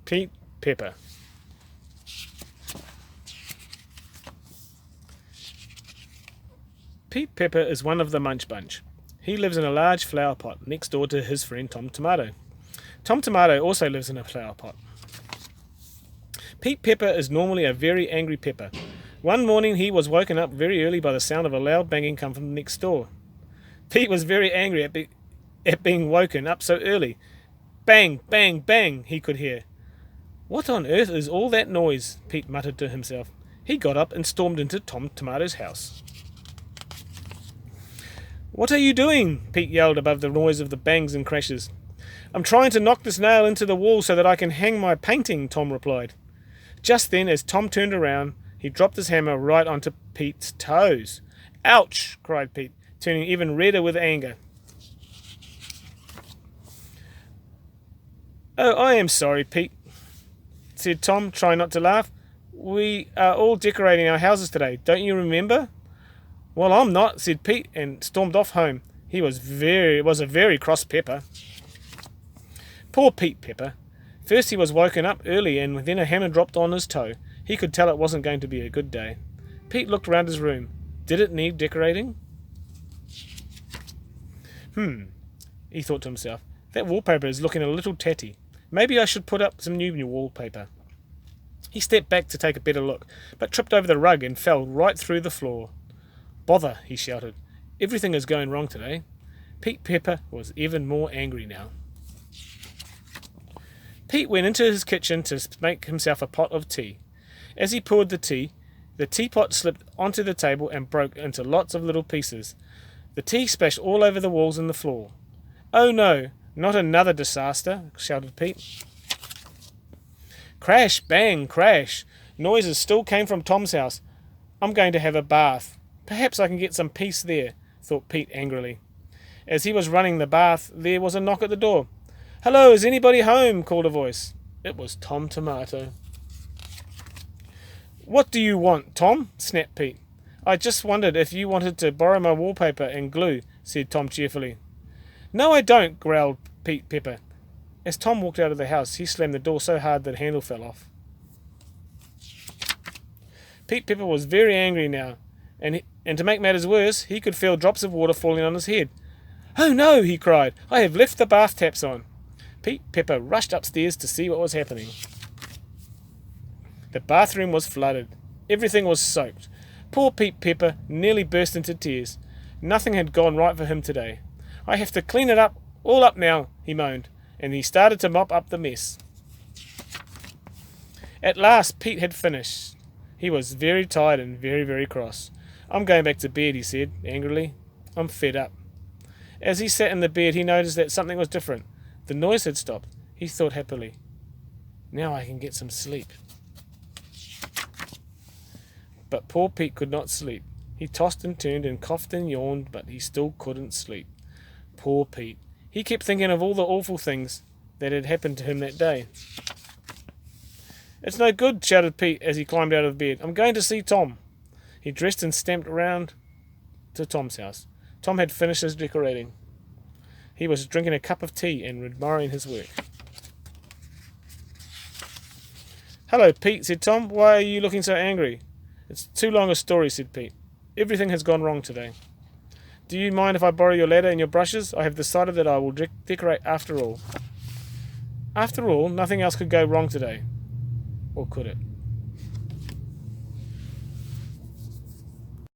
Pete Pepper. Pete Pepper is one of the Munch Bunch. He lives in a large flower pot next door to his friend Tom Tomato. Tom Tomato also lives in a flower pot. Pete Pepper is normally a very angry pepper. One morning he was woken up very early by the sound of a loud banging come from next door. Pete was very angry at being woken up so early. Bang, bang, bang, he could hear. What on earth is all that noise? Pete muttered to himself. He got up and stormed into Tom Tomato's house. What are you doing? Pete yelled above the noise of the bangs and crashes. I'm trying to knock this nail into the wall so that I can hang my painting, Tom replied. Just then, as Tom turned around, he dropped his hammer right onto Pete's toes. Ouch! Cried Pete, turning even redder with anger. Oh, I am sorry, Pete, said Tom, trying not to laugh. We are all decorating our houses today, don't you remember? Well, I'm not, said Pete, and stormed off home. He was a very cross pepper. Poor Pete Pepper. First he was woken up early, and then a hammer dropped on his toe. He could tell it wasn't going to be a good day. Pete looked round his room. Did it need decorating? He thought to himself. That wallpaper is looking a little tatty. Maybe I should put up some new wallpaper. He stepped back to take a better look, but tripped over the rug and fell right through the floor. Bother, he shouted. Everything is going wrong today. Pete Pepper was even more angry now. Pete went into his kitchen to make himself a pot of tea. As he poured the teapot slipped onto the table and broke into lots of little pieces. The tea splashed all over the walls and the floor. Oh no, not another disaster, shouted Pete. Crash, bang, crash. Noises still came from Tom's house. I'm going to have a bath. Perhaps I can get some peace there, thought Pete angrily. As he was running the bath, there was a knock at the door. Hello, is anybody home? Called a voice. It was Tom Tomato. What do you want, Tom? Snapped Pete. I just wondered if you wanted to borrow my wallpaper and glue, said Tom cheerfully. No, I don't, growled Pete Pepper. As Tom walked out of the house, he slammed the door so hard that the handle fell off. Pete Pepper was very angry now, and to make matters worse, he could feel drops of water falling on his head. Oh no, he cried. I have left the bath taps on. Pete Pepper rushed upstairs to see what was happening. The bathroom was flooded. Everything was soaked. Poor Pete Pepper nearly burst into tears. Nothing had gone right for him today. I have to clean it all up now, he moaned, and he started to mop up the mess. At last, Pete had finished. He was very tired and very, very cross. I'm going back to bed, he said, angrily. I'm fed up. As he sat in the bed, he noticed that something was different. The noise had stopped. He thought happily. Now I can get some sleep. But poor Pete could not sleep. He tossed and turned and coughed and yawned, but he still couldn't sleep. Poor Pete. He kept thinking of all the awful things that had happened to him that day. It's no good, shouted Pete as he climbed out of bed. I'm going to see Tom. He dressed and stamped around to Tom's house. Tom had finished his decorating. He was drinking a cup of tea and admiring his work. Hello, Pete, said Tom. Why are you looking so angry? It's too long a story, said Pete. Everything has gone wrong today. Do you mind if I borrow your ladder and your brushes? I have decided that I will decorate after all. After all, nothing else could go wrong today. Or could it?